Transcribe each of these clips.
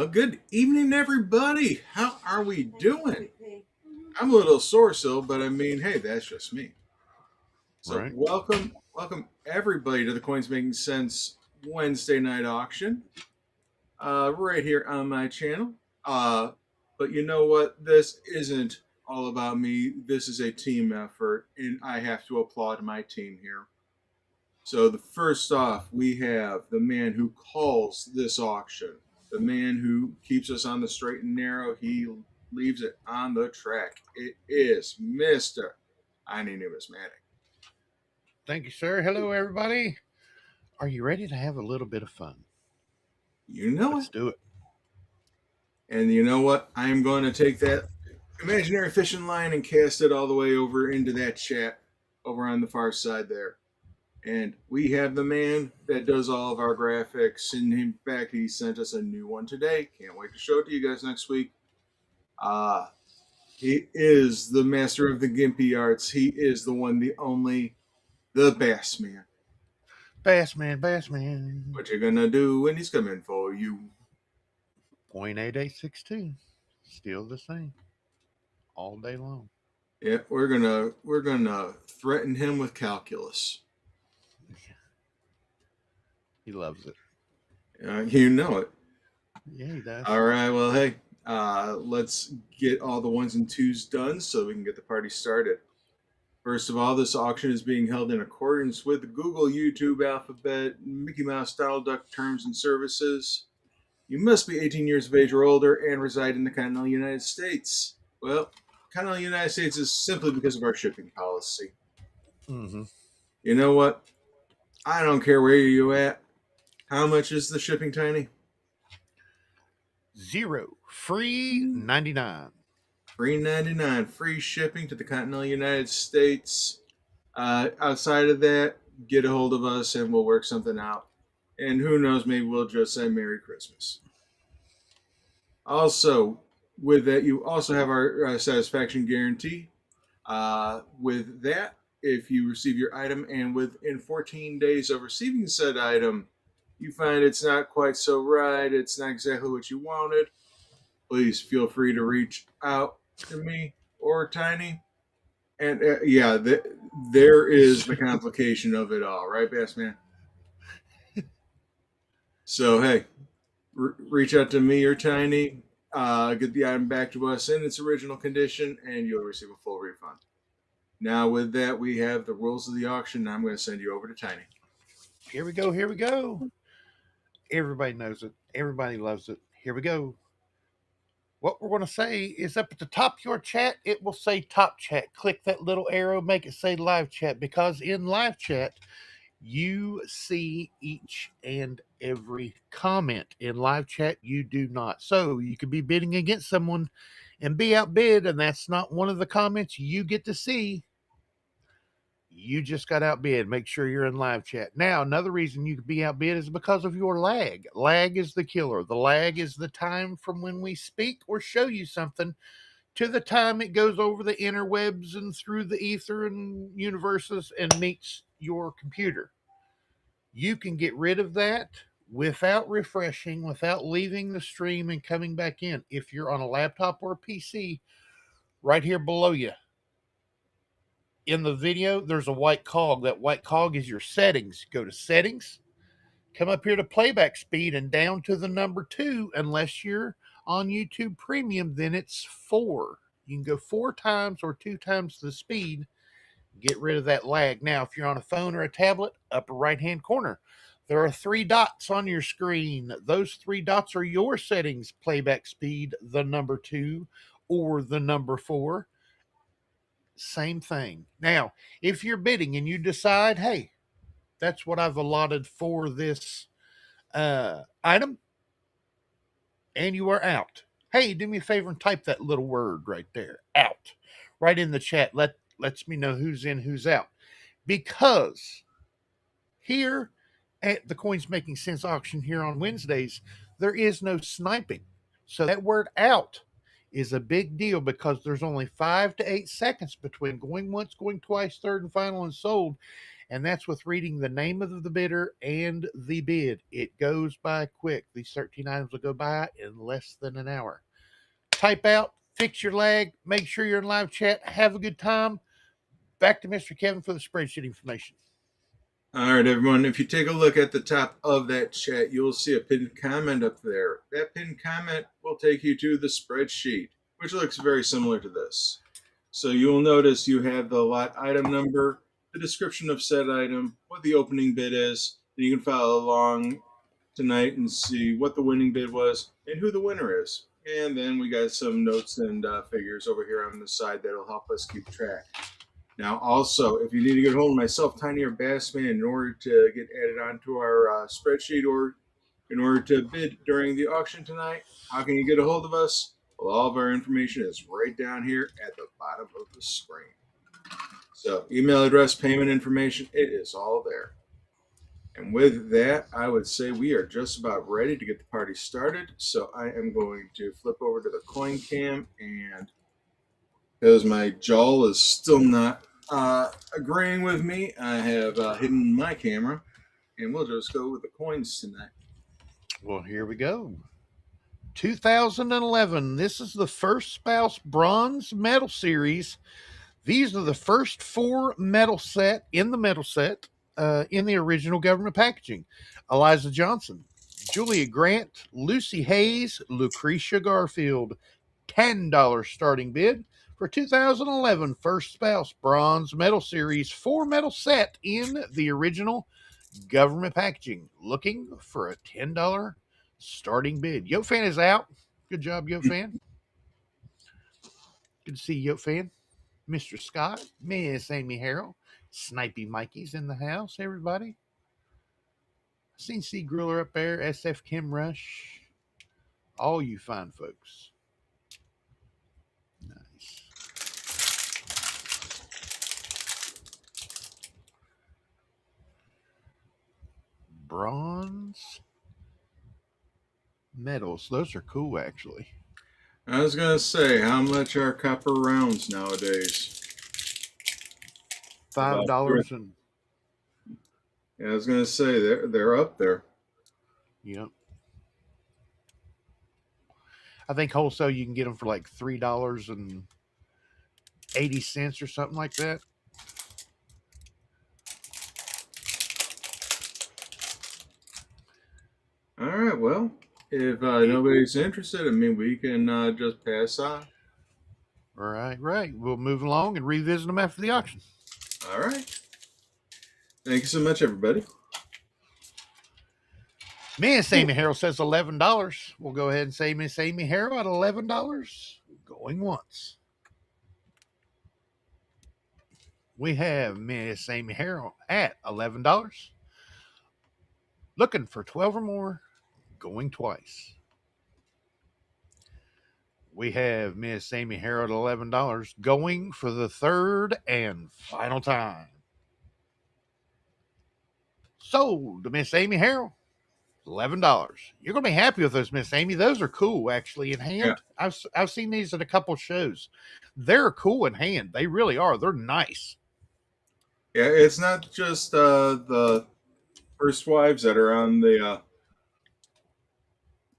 Well, good evening, everybody. How are we doing? I'm a little sore still, but I mean, hey, that's just me. So, Right. welcome everybody to the Coins Making Sense Wednesday night auction, right here on my channel. Uh, but you know what? This isn't all about me. This is a team effort, and I have to applaud my team here. So, the first off, we have the man who calls this auction, the man who keeps us on the straight and narrow. He leaves it on the track. It is Mr. I need numismatic. Thank you, sir. Hello, everybody. Are you ready to have a little bit of fun? You know it. Let's do it. And you know what? I am going to take that imaginary fishing line and cast it all the way over into that chat over on the far side there. And we have the man that does all of our graphics. And in fact, he sent us a new one today. Can't wait to show it to you guys next week. Uh, he is the master of the gimpy arts. He is the one, the only, the Bass Man. Bass man, bass man. What you gonna do when he's coming for you? 0.8862. Still the same. All day long. Yeah, we're gonna threaten him with calculus. He loves it. You know it. Yeah, he does. All right. Well, hey, let's get all the ones and twos done so we can get the party started. First of all, this auction is being held in accordance with the Google, YouTube, Alphabet, Mickey Mouse, Donald Duck terms and services. You must be 18 years of age or older and reside in the continental United States. Well, continental United States is simply because of our shipping policy. Mm-hmm. You know what? I don't care where you're at. How much is the shipping, Tiny? Zero. Free 99. Free 99, free shipping to the continental United States. Outside of that, get a hold of us and we'll work something out. And who knows, maybe we'll just say Merry Christmas. Also, with that, you also have our satisfaction guarantee. With that, if you receive your item and within 14 days of receiving said item, you find it's not quite so right, it's not exactly what you wanted, please feel free to reach out to me or Tiny. And yeah, there is the complication of it all, right, Bass Man? So, hey, reach out to me or Tiny, get the item back to us in its original condition, and you'll receive a full refund. Now, with that, we have the rules of the auction. I'm going to send you over to Tiny. Here we go. Here we go. Everybody knows it. Everybody loves it. Here we go. What we're going to say is up at the top of your chat, it will say top chat. Click that little arrow, make it say live chat, because in live chat, you see each and every comment. In live chat, you do not. So you could be bidding against someone and be outbid, and that's not one of the comments you get to see. You just got outbid. Make sure you're in live chat. Now, another reason you could be outbid is because of your lag. Lag is the killer. The lag is the time from when we speak or show you something to the time it goes over the interwebs and through the ether and universes and meets your computer. You can get rid of that without refreshing, without leaving the stream and coming back in. If you're on a laptop or a PC, right here below you in the video, there's a white cog. That white cog is your settings. Go to settings, come up here to playback speed and down to the number 2. Unless you're on YouTube Premium, then it's 4. You can go 4 times or 2 times the speed. Get rid of that lag. Now, if you're on a phone or a tablet, upper right-hand corner, there are 3 dots on your screen. Those 3 dots are your settings: playback speed, the number 2, or the number 4. Same thing. Now, if you're bidding and you decide, hey, that's what I've allotted for this item, and you are out. Hey, do me a favor and type that little word right there, out, right in the chat. Lets me know who's in, who's out. Because here at the Coins Making Sense auction here on Wednesdays, there is no sniping. So that word out is a big deal because there's only 5 to 8 seconds between going once, going twice, third, and final and sold. And that's with reading the name of the bidder and the bid. It goes by quick. These 13 items will go by in less than an hour. Type out, fix your lag, make sure you're in live chat, have a good time. Back to Mr. Kevin for the spreadsheet information. All right, everyone. If you take a look at the top of that chat, you'll see a pinned comment up there. That pinned comment will take you to the spreadsheet, which looks very similar to this. So you'll notice you have the lot item number, the description of said item, what the opening bid is, and you can follow along tonight and see what the winning bid was and who the winner is. And then we got some notes and figures over here on the side that'll help us keep track. Now, also, if you need to get a hold of myself, Tiny or Bassman, in order to get added onto our spreadsheet or in order to bid during the auction tonight, how can you get a hold of us? Well, all of our information is right down here at the bottom of the screen. So, email address, payment information, it is all there. And with that, I would say we are just about ready to get the party started. So, I am going to flip over to the coin cam, and because my jaw is still not agreeing with me, I have hidden my camera, and we'll just go with the coins tonight. Well, here we go. 2011. This is the first spouse bronze medal series. These are the first 4 medal set in the medal set in the original government packaging. Eliza Johnson, Julia Grant, Lucy Hayes, Lucretia Garfield. $10 starting bid for 2011 First Spouse Bronze Medal Series 4 medal set in the original government packaging. Looking for a $10 starting bid. Yo Fan is out. Good job, Yo Fan. Good to see you, Yo Fan. Mr. Scott, Miss Amy Harrell, Snipey Mikey's in the house, everybody. Seen C Griller up there, SF Kim Rush, all you fine folks. Nice. Bronze medals. Those are cool, actually. I was gonna say, how much are copper rounds nowadays? Five About three. dollars and Yeah, I was gonna say they're up there. yep. I think wholesale you can get them for like $3.80 or something like that. All right, well, if It, nobody's interested, I mean, we can just pass on. right. We'll move along and revisit them after the auction. All right. Thank you so much, everybody. Miss Amy Harrell says $11. We'll go ahead and say Miss Amy Harrell at $11. Going once. We have Miss Amy Harrell at $11. Looking for 12 or more. Going twice. We have Miss Amy Harrell at $11. Going for the third and final time. Sold to Miss Amy Harrell. $11. You're gonna be happy with those, Miss Amy. Those are cool, actually, in Yeah, hand. I've seen these at a couple shows. They're cool in hand. They really are. They're nice. yeah. It's not just the first wives that are on the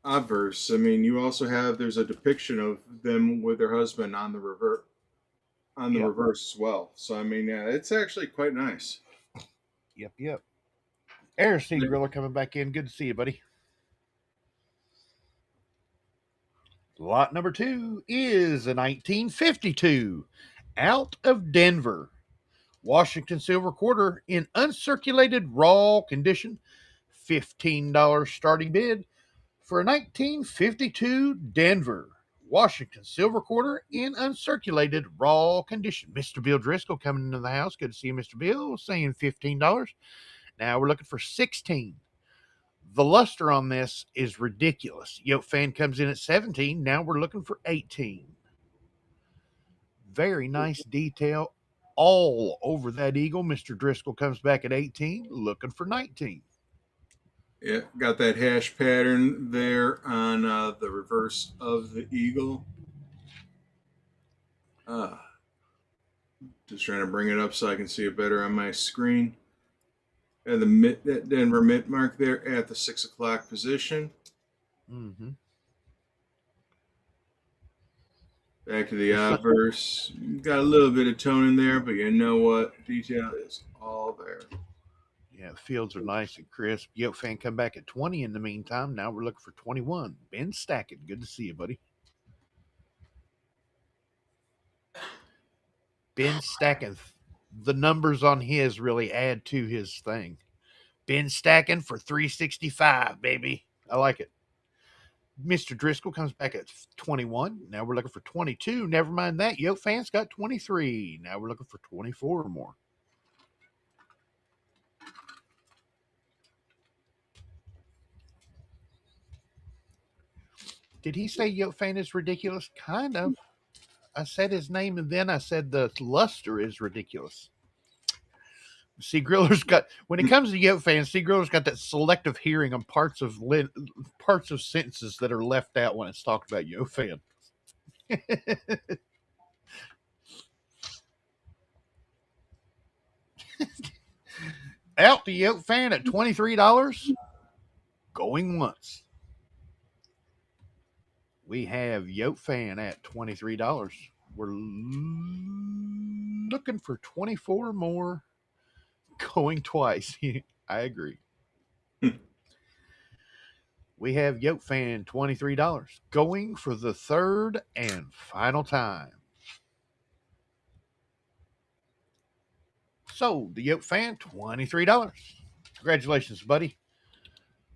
obverse. I mean, you also have there's a depiction of them with their husband on the Yep. reverse as well. So I mean, yeah, it's actually quite nice. Yep. Air Sea Griller coming back in. Good to see you, buddy. Lot number 2 is a 1952 out of Denver Washington silver quarter in uncirculated raw condition. $15 starting bid for a 1952 Denver Washington silver quarter in uncirculated raw condition. Mr. Bill Driscoll coming into the house. Good to see you, Mr. Bill, saying $15. Now we're looking for 16. The luster on this is ridiculous. Yoke Fan comes in at 17. Now we're looking for 18. Very nice detail all over that eagle. Mr. Driscoll comes back at 18, looking for 19. Yeah, got that hash pattern there on the reverse of the eagle. Uh, just trying to bring it up so I can see it better on my screen. And that Denver mid mark there at the 6 o'clock position. Mm-hmm. Back to the obverse. Got a little bit of tone in there, but you know what? Detail is all there. Yeah, the fields are nice and crisp. Yoke fan come back at 20 in the meantime. Now we're looking for 21. Ben Stacking, good to see you, buddy. Ben Stacking, the numbers on his really add to his thing. Ben Stacking for 365, baby. I like it. Mr. Driscoll comes back at 21. Now we're looking for 22. Never mind that. Yoke fans got 23. Now we're looking for 24 or more. Did he say Yoke fan is ridiculous? Kind of. I said his name and then I said the luster is ridiculous. See, Griller's got when it comes to Yoke fans. See, Griller's got that selective hearing on parts of sentences that are left out when it's talked about Yoke fan. Out the Yoke fan at $23. Going once. We have Yoke fan at $23. We're looking for 24 more. Going twice. I agree. We have Yoke fan $23. Going for the third and final time. So the Yoke fan $23. Congratulations, buddy.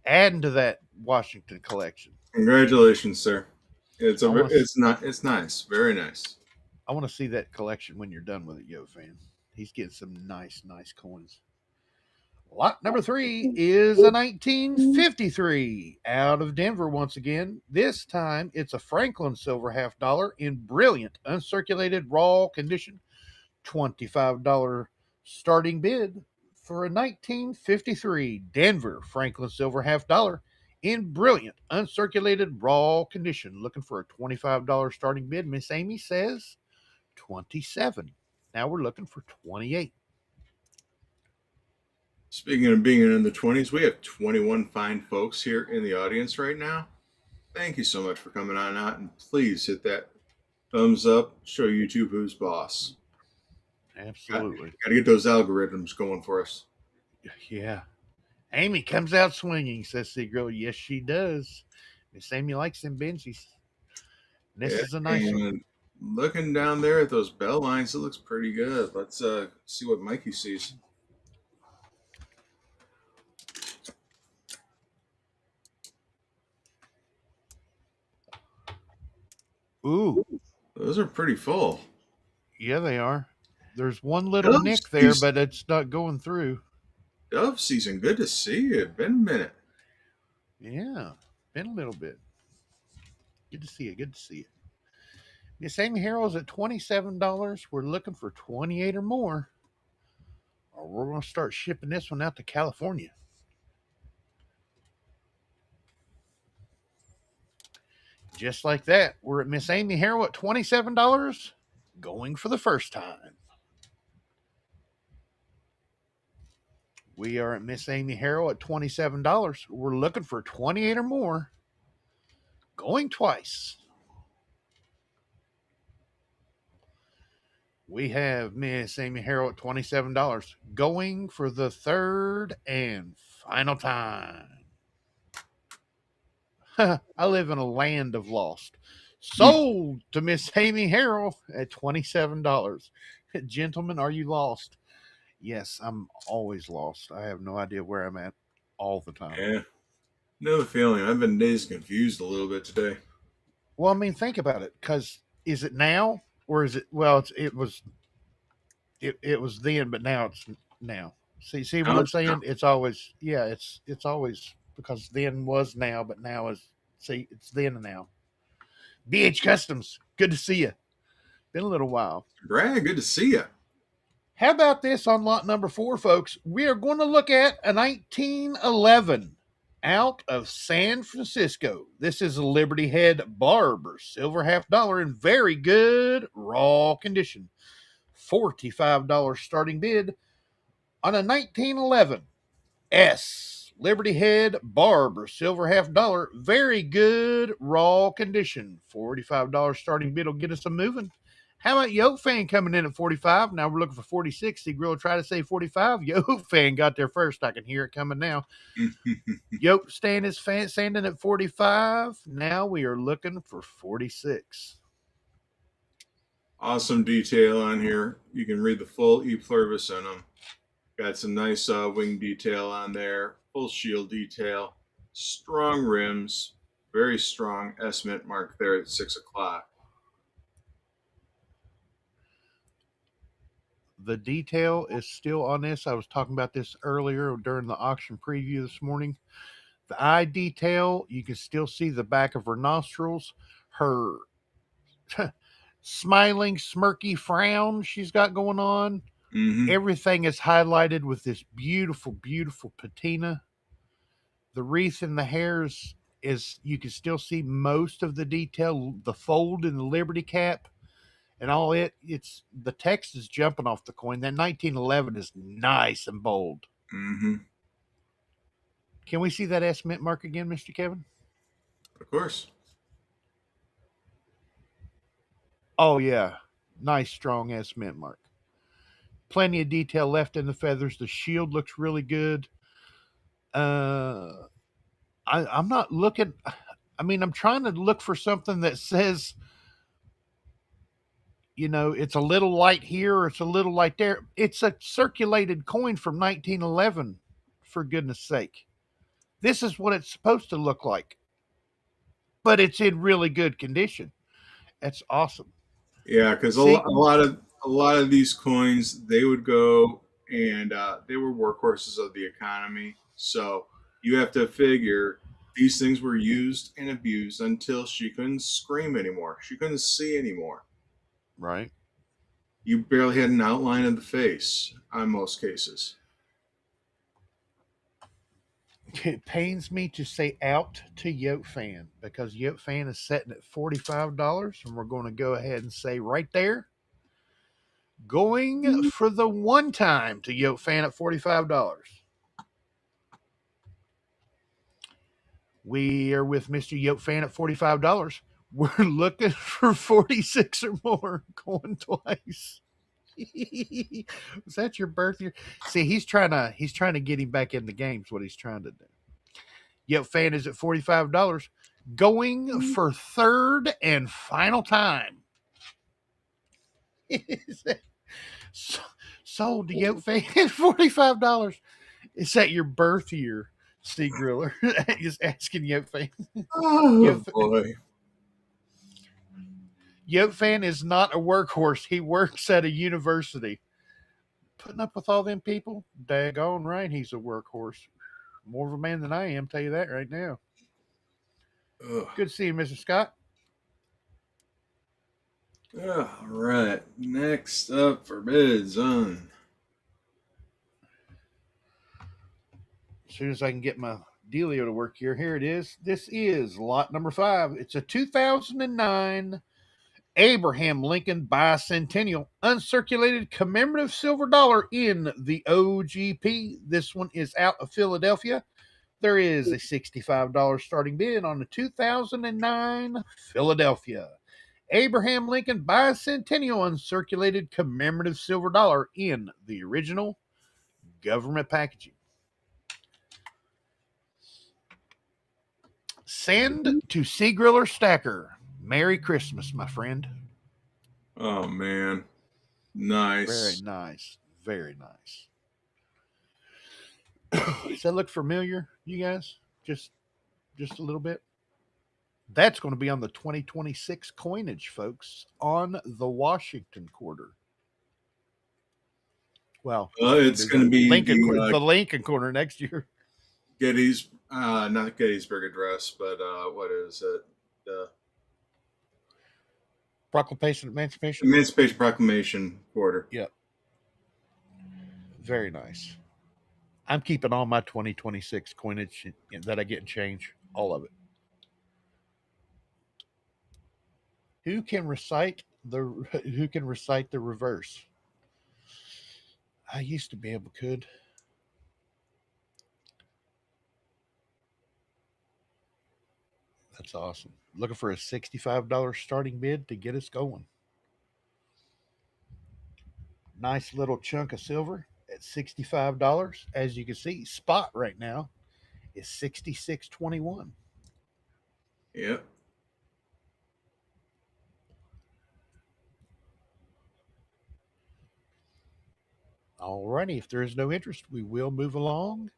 Adding to that Washington collection. Congratulations, sir. It's nice, very nice. I want to see that collection when you're done with it, Yoke fan. He's getting some nice coins. Lot number 3 is a 1953 out of Denver once again. This time it's a Franklin silver $half in brilliant uncirculated raw condition. $25 starting bid for a 1953 Denver Franklin silver $half in brilliant uncirculated raw condition. Looking for a $25 starting bid. Miss Amy says 27. Now we're looking for 28. Speaking of being in the 20s, we have 21 fine folks here in the audience right now. Thank you so much for coming on out, and please hit that thumbs up. Show YouTube who's boss. Absolutely. Got to get those algorithms going for us. Yeah. Amy comes out swinging, says Seagirl. Yes, she does. Miss Amy likes them Benzies. This is a nice one. Looking down there at those bell lines, it looks pretty good. Let's see what Mikey sees. Ooh. Those are pretty full. Yeah, they are. There's one little nick there, but it's not going through. Dove season, good to see you. Been a minute. Yeah, been a little bit. Good to see you. Good to see you. Miss Amy Harrell's at $27. We're looking for 28 or more. Or we're going to start shipping this one out to California. Just like that, we're at Miss Amy Harrell at $27. Going for the first time. We are at Miss Amy Harrell at $27. We're looking for 28 or more. Going twice. We have Miss Amy Harrell at $27. Going for the third and final time. I live in a land of lost. Sold to Miss Amy Harrell at $27. Gentlemen, are you lost? Yes, I'm always lost. I have no idea where I'm at all the time. Yeah. Know the feeling. I've been dazed confused a little bit today. Well, I mean, think about it. Because is it now or is it? Well, it was then, but now it's now. See what I'm saying? Now. It's always it's always because then was now, but now is it's then and now. BH Customs, good to see you. Been a little while. Brad, good to see you. How about this on lot number 4, folks? We are going to look at a 1911 out of San Francisco. This is a Liberty Head Barber, silver $half in very good raw condition. $45 starting bid on a 1911 S Liberty Head Barber, silver $half, very good raw condition. $45 starting bid will get us a moving. How about Yoke Fan coming in at 45? Now we're looking for 46. The grill try to say 45. Yoke Fan got there first. I can hear it coming now. Yoke standing at 45. Now we are looking for 46. Awesome detail on here. You can read the full e-pluribus in them. Got some nice wing detail on there. Full shield detail. Strong rims. Very strong S-mint mark there at 6 o'clock. The detail is still on this. I was talking about this earlier during the auction preview this morning. The eye detail, you can still see the back of her nostrils, her smiling, smirky frown she's got going on. Mm-hmm. Everything is highlighted with this beautiful, beautiful patina. The wreath in the hairs is, you can still see most of the detail, the fold in the Liberty cap and all it's the text is jumping off the coin. That 1911 is nice and bold. Mm-hmm. Can we see that S mint mark again, Mr. Kevin? Of course. Oh yeah, nice strong S mint mark. Plenty of detail left in the feathers. The shield looks really good. I'm not looking. I mean, I'm trying to look for something that says, it's a little light here or it's a little light there. It's a circulated coin from 1911, for goodness sake. This is what it's supposed to look like, but it's in really good condition. That's awesome. Yeah, because a See, lot of these coins, they would go and they were workhorses of the economy. So you have to figure these things were used and abused until she couldn't scream anymore. She couldn't see anymore. right? You barely had an outline of the face on most cases. It pains me to say out to Yoke Fan because Yoke Fan is setting at $45, and we're going to go ahead and say right there, going for the one time to Yoke Fan at $45. We are with Mr. Yoke Fan at $45. We're looking for 46 or more, going twice. Was that your birth year? See, he's trying to get him back in the game. Is what he's trying to do. Yoke Fan is at $45, going for third and final time. Sold to Yoke Fan at $45. Is that your birth year, Steve Griller? Just asking Yoke Fan. Oh boy. Yoke Fan is not a workhorse. He works at a university. Putting up with all them people? Daggone right, he's a workhorse. More of a man than I am, tell you that right now. Ugh. Good to see you, Mr. Scott. All right. Next up for bids on. As soon as I can get my dealio to work here, here it is. This is lot number 5. It's a 2009 Abraham Lincoln Bicentennial Uncirculated Commemorative Silver Dollar in the OGP. This one is out of Philadelphia. There is a $65 starting bid on the 2009 Philadelphia Abraham Lincoln Bicentennial Uncirculated Commemorative Silver Dollar in the original government packaging. Send to Sea Griller Stacker. Merry Christmas, my friend. Oh man. Nice. Very nice. Very nice. Does that look familiar, you guys? Just a little bit. That's going to be on the 2026 coinage, folks, on the Washington quarter. Well, it's going to be the Lincoln quarter next year. Not Gettysburg Address, but what is it? Proclamation of Emancipation? Emancipation Proclamation quarter. Yep. Very nice. I'm keeping all my 2026 coinage that I get in change, all of it. Who can recite the Who can recite the reverse? I used to be able could. That's awesome. Looking for a $65 starting bid to get us going. Nice little chunk of silver at $65. As you can see, spot right now is 66.21. Yep. Alrighty, if there is no interest, we will move along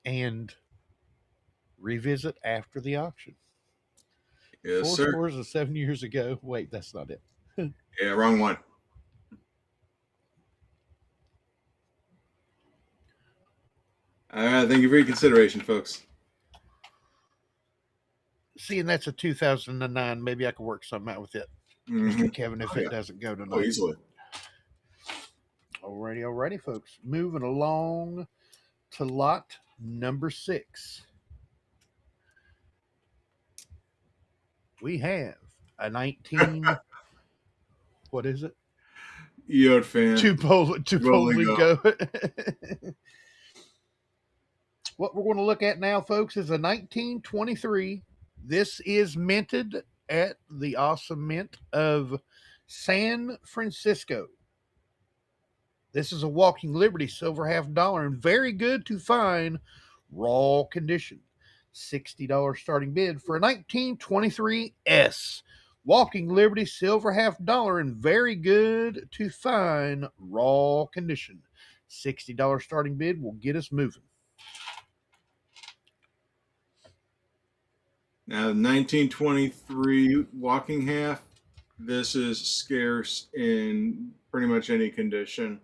and revisit after the auction. Yes, Four sir. scores of 7 years ago. Wait, that's not it. Yeah, wrong one. All right. Thank you for your consideration, folks. Seeing that's a 2009, maybe I could work something out with it, Mm-hmm. Mr. Kevin, if Oh, it yeah. doesn't go Oh, tonight. easily. Alrighty, folks. Moving along to lot number 6. We have a 19. What is it? Yod fan. Two Rolling boldly go. go. What we're going to look at now, folks, is a 1923. This is minted at the awesome mint of San Francisco. This is a Walking Liberty silver $half and very good to find, raw condition. $60 starting bid for a 1923 S. Walking Liberty silver $half and very good to find, raw condition. $60 starting bid will get us moving. Now, 1923 walking half. This is scarce in pretty much any condition.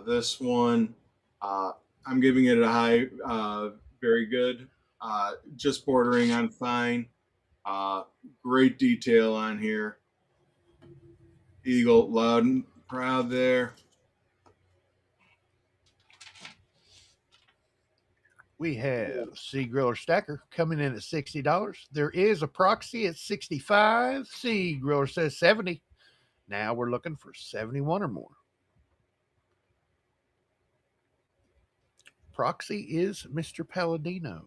This one, uh, I'm giving it a high, very good, just bordering on fine. Uh, Great detail on here. Eagle loud and proud there. We have C Griller Stacker coming in at $60. There is a proxy at 65. C Griller says 70. Now we're looking for 71 or more. Proxy is Mr. Palladino.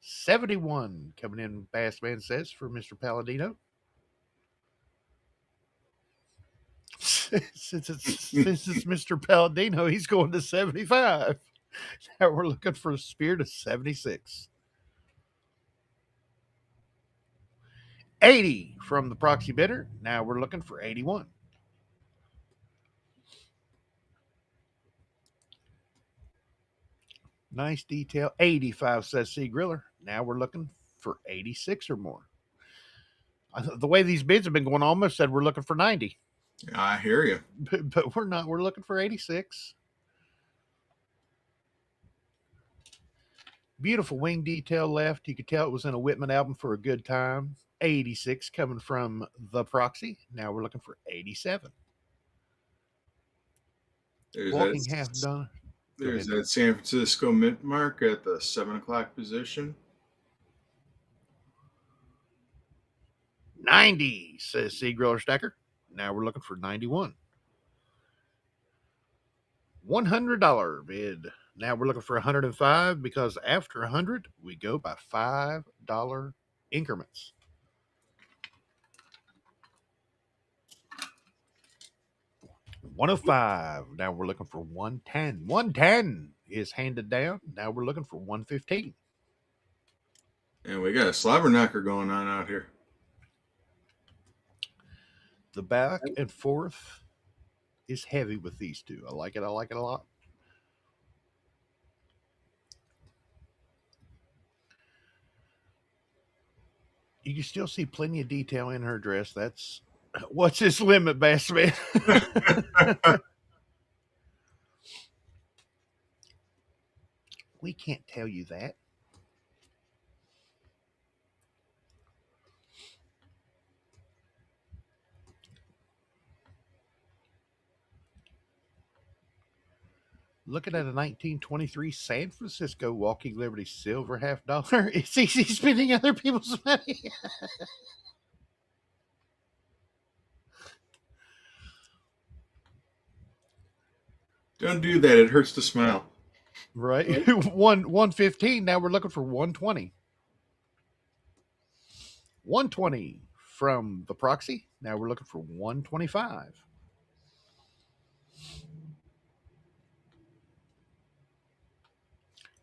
71 coming in, Bassman says, for Mr. Palladino. since it's Mr. Palladino, he's going to 75. Now we're looking for a Spirit of 76. 80 from the proxy bidder. Now we're looking for 81. Nice detail. 85 says C Griller. Now we're looking for 86 or more. The way these bids have been going, almost said we're looking for 90. I hear you. But we're not. We're looking for 86. Beautiful wing detail left. You could tell it was in a Whitman album for a good time. 86 coming from the proxy. Now we're looking for 87. There's Walking half that. done. Go There's ahead. that San Francisco mint mark at the 7 o'clock position. 90, says C Griller Stacker. Now we're looking for 91. $100 bid. Now we're looking for 105 because after 100, we go by $5 increments. 105. Now we're looking for 110. 110 is handed down. Now we're looking for 115. And we got a slobber knocker going on out here. The back and forth is heavy with these two. I like it. I like it a lot. You can still see plenty of detail in her dress. That's what's his limit, Bassman? We can't tell you that. Looking at a 1923 San Francisco Walking Liberty silver $half. It's easy spending other people's money. Don't do that. It hurts to smile. Right. 115. Now we're looking for 120. 120 from the proxy. Now we're looking for 125.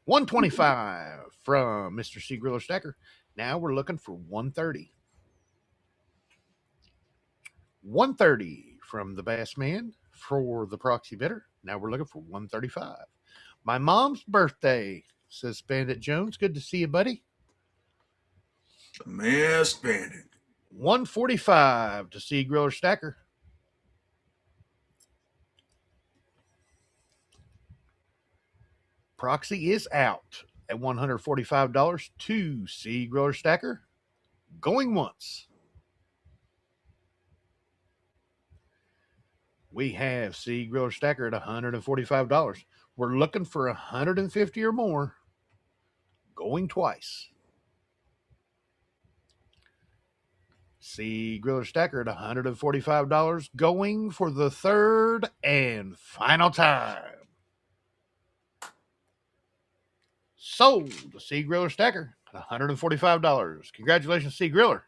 125 from Mr. C. Griller Stacker. Now we're looking for 130. 130 from the Bass Man for the proxy bidder. Now we're looking for 135. My mom's birthday, says Bandit Jones. Good to see you, buddy. The Masked Bandit. 145 to C. Griller Stacker. Proxy is out at $145 to C. Griller Stacker. Going once. We have C. Griller Stacker at $145. We're looking for 150 or more. Going twice. C. Griller Stacker at $145. Going for the third and final time. Sold to C. Griller Stacker at $145. Congratulations, C. Griller.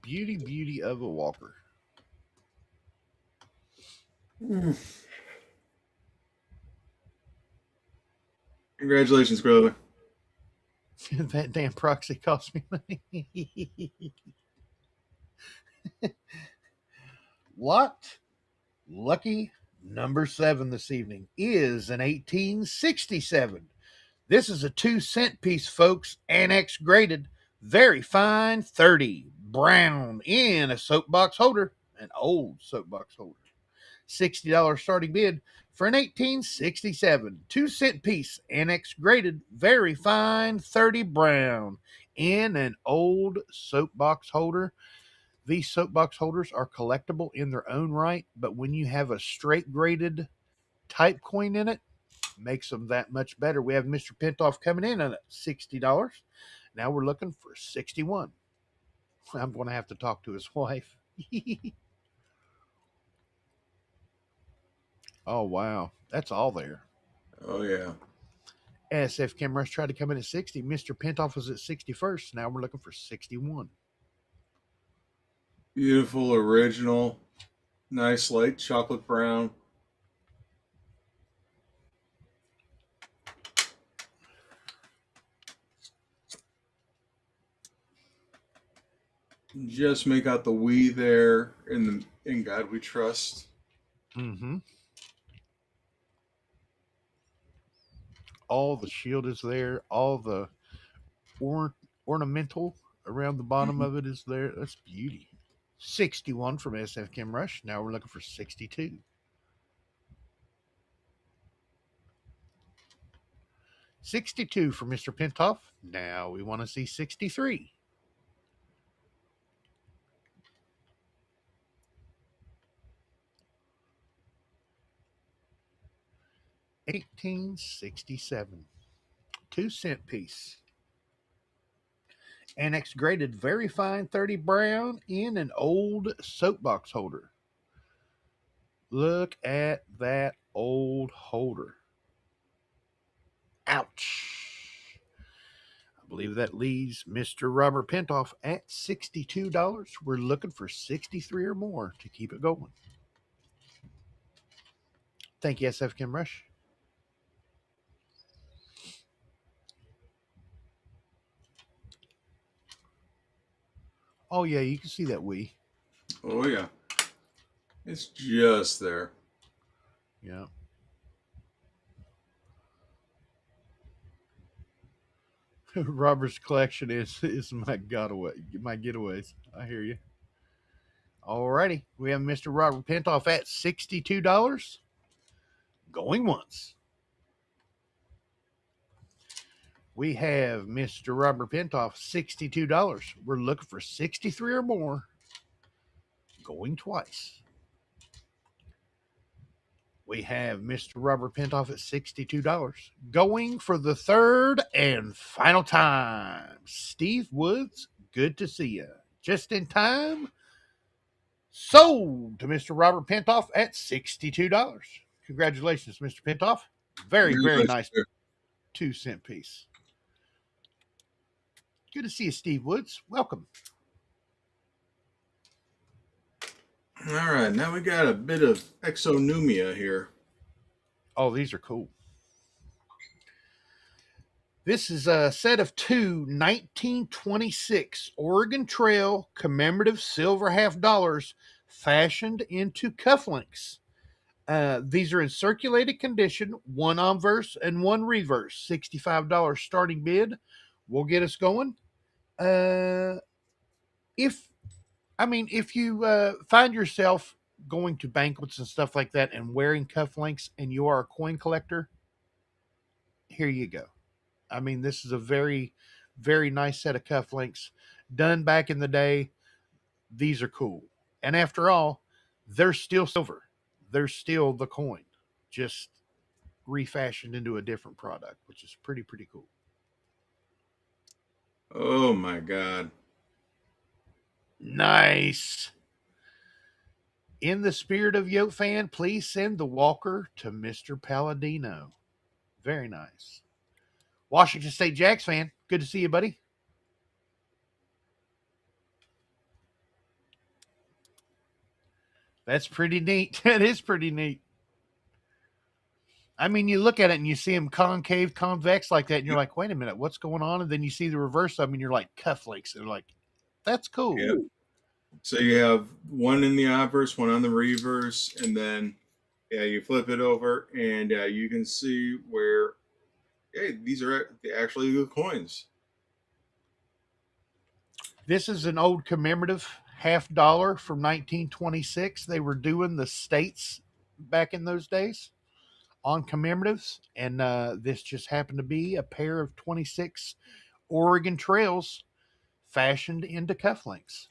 Beauty of a walker. Congratulations, brother. That damn proxy cost me money. Lot lucky number 7 this evening is an 1867. This is a 2-cent piece, folks, annex graded, very fine 30, brown in a soapbox holder, an old soapbox holder. $60 starting bid for an 1867 2-cent piece, annex graded, very fine 30, brown in an old soapbox holder. These soapbox holders are collectible in their own right, but when you have a straight graded type coin in it, makes them that much better. We have Mr. Pintoff coming in at $60. Now we're looking for 61. I'm going to have to talk to his wife. Oh, wow. That's all there. Oh, yeah. SF Kim Rush tried to come in at 60. Mr. Pintoff was at 61st. Now we're looking for 61. Beautiful, original, nice light chocolate brown. Just make out the "we" there in God we trust. Mm-hmm. All the shield is there. All the ornamental around the bottom of it is there. That's beauty. 61 from SF Kim Rush. Now we're looking for 62. 62 for Mr. Pintoff. Now we want to see 63. 1867. 2-cent piece. Annex graded, very fine 30, brown in an old soapbox holder. Look at that old holder. Ouch. I believe that leaves Mr. Robert Pintoff at $62. We're looking for 63 or more to keep it going. Thank you, SF Kim Rush. Oh, yeah, you can see that we. Oh, yeah. It's just there. Yeah. Robert's collection is my getaways. I hear you. Alrighty. We have Mr. Robert Pintoff at $62. Going once. We have Mr. Robert Pentoff, $62. We're looking for 63 or more. Going twice. We have Mr. Robert Pentoff at $62. Going for the third and final time. Steve Woods, good to see you. Just in time. Sold to Mr. Robert Pentoff at $62. Congratulations, Mr. Pentoff. Very, very nice 2-cent piece. Good to see you, Steve Woods. Welcome. All right, now we got a bit of exonumia here. Oh, these are cool. This is a set of two 1926 Oregon Trail commemorative silver $half fashioned into cufflinks. These are in circulated condition, one obverse and one reverse. $65 starting bid will get us going. If you find yourself going to banquets and stuff like that and wearing cufflinks and you are a coin collector, here you go. I mean, this is a very, very nice set of cufflinks done back in the day. These are cool. And after all, they're still silver. They're still the coin, just refashioned into a different product, which is pretty, pretty cool. Oh my God. Nice. In the spirit of Yote fan, please send the walker to Mr. Palladino. Very nice. Washington State Jacks fan, good to see you, buddy. That's pretty neat. That is pretty neat. I mean, you look at it and you see them concave, convex like that, and you're like, wait a minute, what's going on? And then you see the reverse of them, and you're like, cufflinks. And they're like, that's cool. Yep. So you have one in the obverse, one on the reverse, and then you flip it over, and you can see where these are actually the coins. This is an old commemorative $half from 1926. They were doing the states back in those days on commemoratives, and this just happened to be a pair of 26 Oregon Trails fashioned into cufflinks.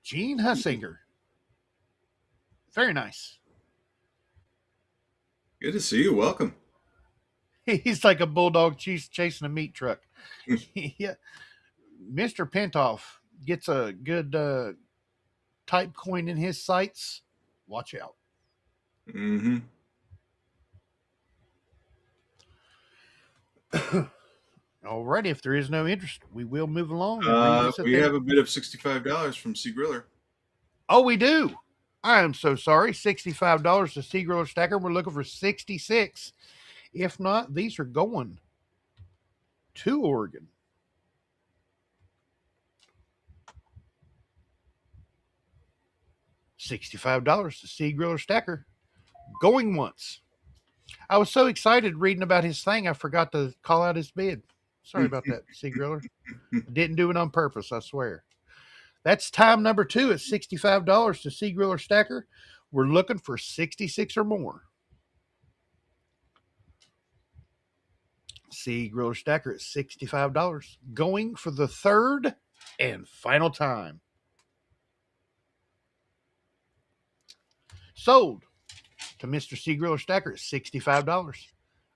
Gene Hussinger. Very nice. Good to see you. Welcome. He's like a bulldog chasing a meat truck. Yeah. Mr. Pentoff gets a good type coin in his sights. Watch out. Mm-hmm. Alrighty, if there is no interest, we will move along. We have a bid of $65 from Sea Griller. Oh, we do. I am so sorry. $65 to Sea Griller Stacker. We're looking for 66. If not, these are going to Oregon. $65 to Sea Griller Stacker. Going once. I was so excited reading about his thing, I forgot to call out his bid. Sorry about that, Sea Griller. Didn't do it on purpose, I swear. That's time number 2 at $65 to Sea Griller Stacker. We're looking for 66 or more. Sea Griller Stacker at $65. Going for the third and final time. Sold to Mr. Sea Griller Stacker at $65.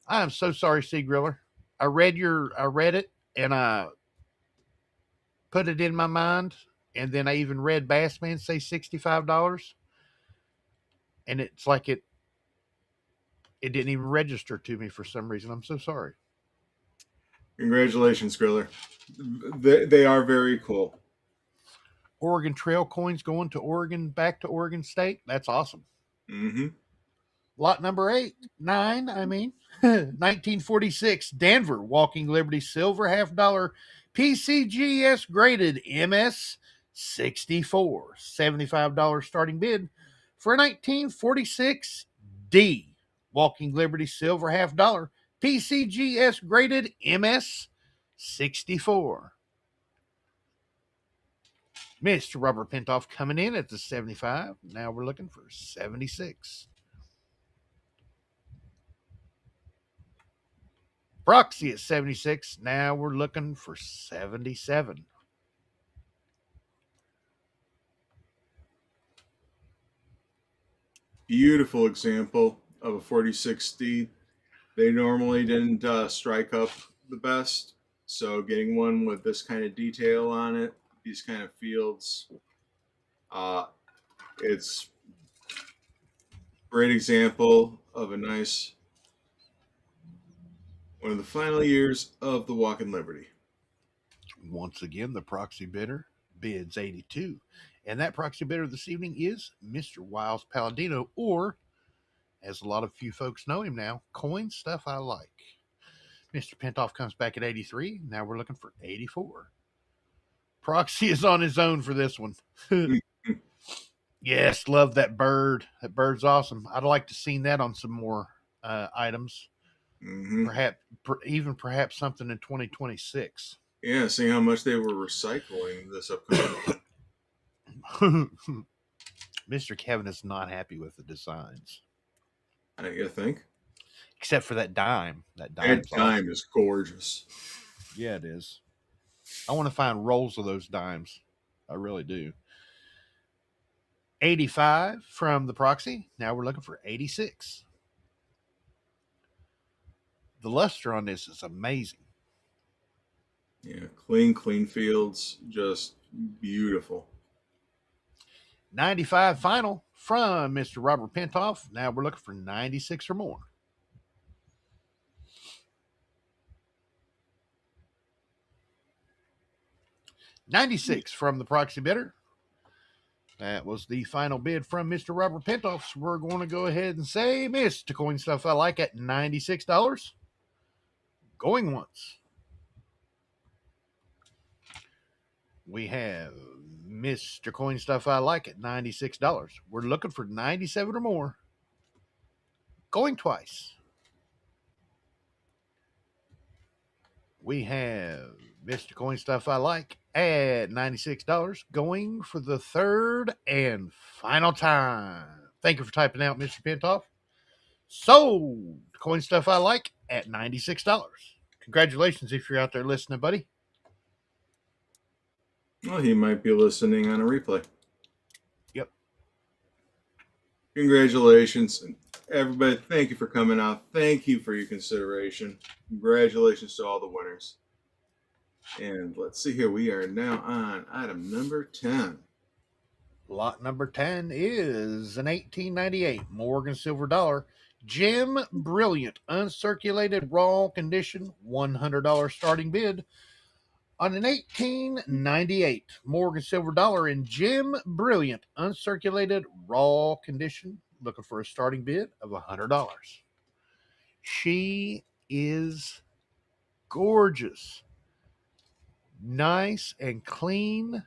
I am so sorry, Sea Griller. I read it and I put it in my mind, and then I even read Bassman say $65, and it's like it didn't even register to me for some reason. I'm so sorry. Congratulations, Griller. They are very cool. Oregon Trail coins going to Oregon, back to Oregon State. That's awesome. Mm-hmm. Lot number 1946 Denver Walking Liberty Silver $half PCGS graded MS 64. $75 starting bid for a 1946 D Walking Liberty Silver $half PCGS graded MS 64. Mr. Robert Pintoff coming in at the 75. Now we're looking for 76. Proxy at 76. Now we're looking for 77. Beautiful example of a 4060. They normally didn't strike up the best, so getting one with this kind of detail on it, these kind of fields, uh, it's great example of a nice one of the final years of the Walk in Liberty. Once again, the proxy bidder bids 82. And that proxy bidder this evening is Mr. Wiles Palladino, or as a lot of you folks know him now, Coin Stuff I Like. Mr. Pintoff comes back at 83. Now we're looking for 84. Proxy is on his own for this one. Yes, love that bird. That bird's awesome. I'd like to see that on some more items. Mm-hmm. Even perhaps something in 2026. Yeah, seeing how much they were recycling this upcoming. Mr. Kevin is not happy with the designs, You think? except for that dime. That Dime's dime awesome. is gorgeous. Yeah, it is. I want to find rolls of those dimes. I really do. 85 from the proxy. Now we're looking for 86. The luster on this is amazing. Yeah, clean fields, just beautiful. 95 final from Mr. Robert Pintoff. Now we're looking for 96 or more. 96 from the proxy bidder. That was the final bid from Mr. Robert Pintoff. So we're going to go ahead and say Mr. Coin Stuff I Like at $96. Going once. We have Mr. Coin Stuff I Like at $96. We're looking for 97 or more. Going twice. We have Mr. Coin Stuff I Like at $96, going for the third and final time. Thank you for typing out, Mr. Pintoff. Sold Coin Stuff I Like at $96. Congratulations if you're out there listening, buddy. Well, he might be listening on a replay. Yep. Congratulations. Everybody, thank you for coming out. Thank you for your consideration. Congratulations to all the winners. And let's see here. We are now on item number 10. Lot number 10 is an 1898 Morgan Silver Dollar Gem Brilliant Uncirculated Raw Condition $100 starting bid on an 1898 Morgan Silver Dollar in Gem Brilliant Uncirculated Raw Condition. Looking for a starting bid of $100. She is gorgeous, nice and clean.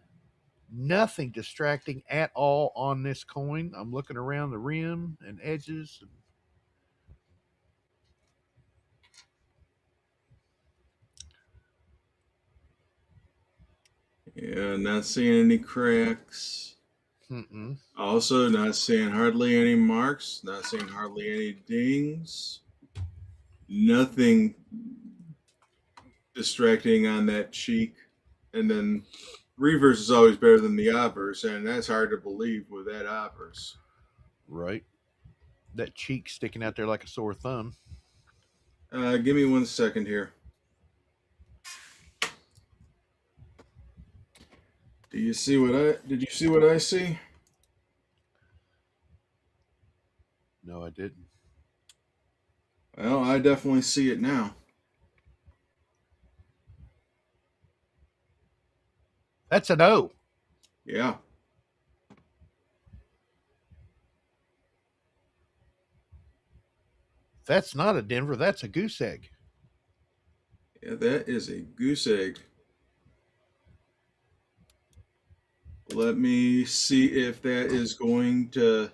Nothing distracting at all on this coin. I'm looking around the rim and edges. Yeah, not seeing any cracks. Mm-mm. Also, not seeing hardly any marks. Not seeing hardly any dings. Nothing distracting on that cheek. And then reverse is always better than the obverse, and that's hard to believe with that obverse. Right. That cheek sticking out there like a sore thumb. Give me 1 second here. Did you see what I see? No, I didn't. Well, I definitely see it now. That's an O. Yeah. That's not a Denver. That's a goose egg. Yeah, that is a goose egg. Let me see if that is going to.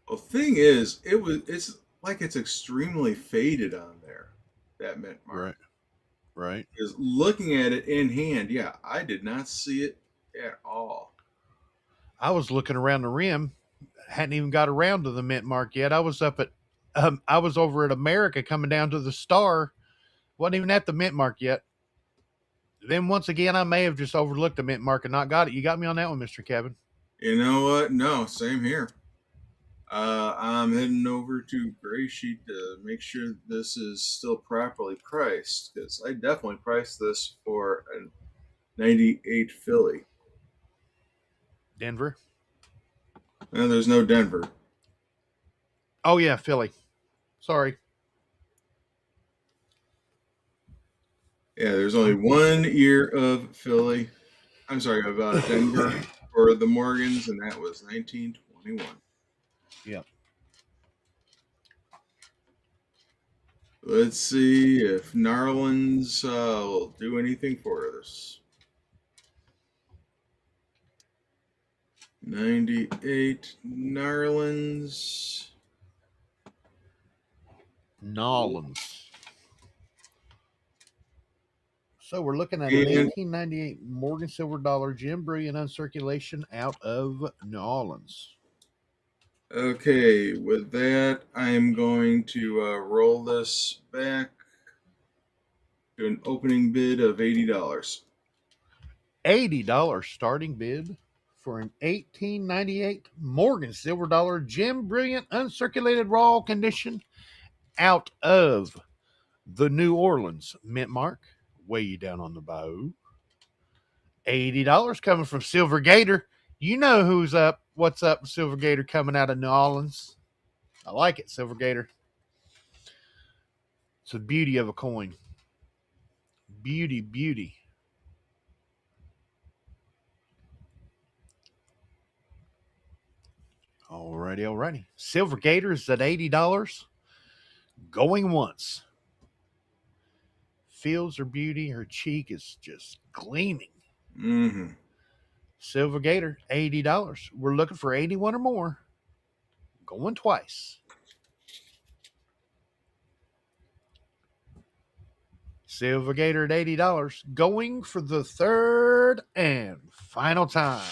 Well, thing is, it's like it's extremely faded on there. That mint mark. Right. Right. Because looking at it in hand, yeah, I did not see it at all. I was looking around the rim, hadn't even got around to the mint mark yet. I was over at America coming down to the Star, wasn't even at the mint mark yet. Then once again, I may have just overlooked the mint mark and not got it. You got me on that one, Mr. Kevin. You know what? No, same here. I'm heading over to Gray Sheet to make sure this is still properly priced because I definitely priced this for a 98 Philly. Denver. And there's no Denver. Oh yeah, Philly. Sorry. Yeah, there's only I'm 1 year of Philly. I'm sorry, of Denver for the Morgans, and that was 1921. yeah. Let's see if Narlands will do anything for us. 98 Narlands. Nolans. So we're looking at an And 1898 Morgan Silver Dollar Gem Brilliant Uncirculation out of New Orleans. okay, with that, I'm going to roll this back to an opening bid of $80. $80 starting bid for an 1898 Morgan Silver Dollar Gem Brilliant Uncirculated Raw Condition out of the New Orleans Mint Mark. Way down on the bow. $80 coming from Silver Gator. You know who's up. What's up, Silver Gator coming out of New Orleans? I like it, Silver Gator. It's the beauty of a coin. Beauty, beauty. Alrighty, alrighty. Silver Gator is at $80. Going once. Feels her beauty. Her cheek is just gleaming. Mm-hmm. Silver Gator, $80. We're looking for 81 or more. Going twice. Silver Gator at $80. Going for the third and final time.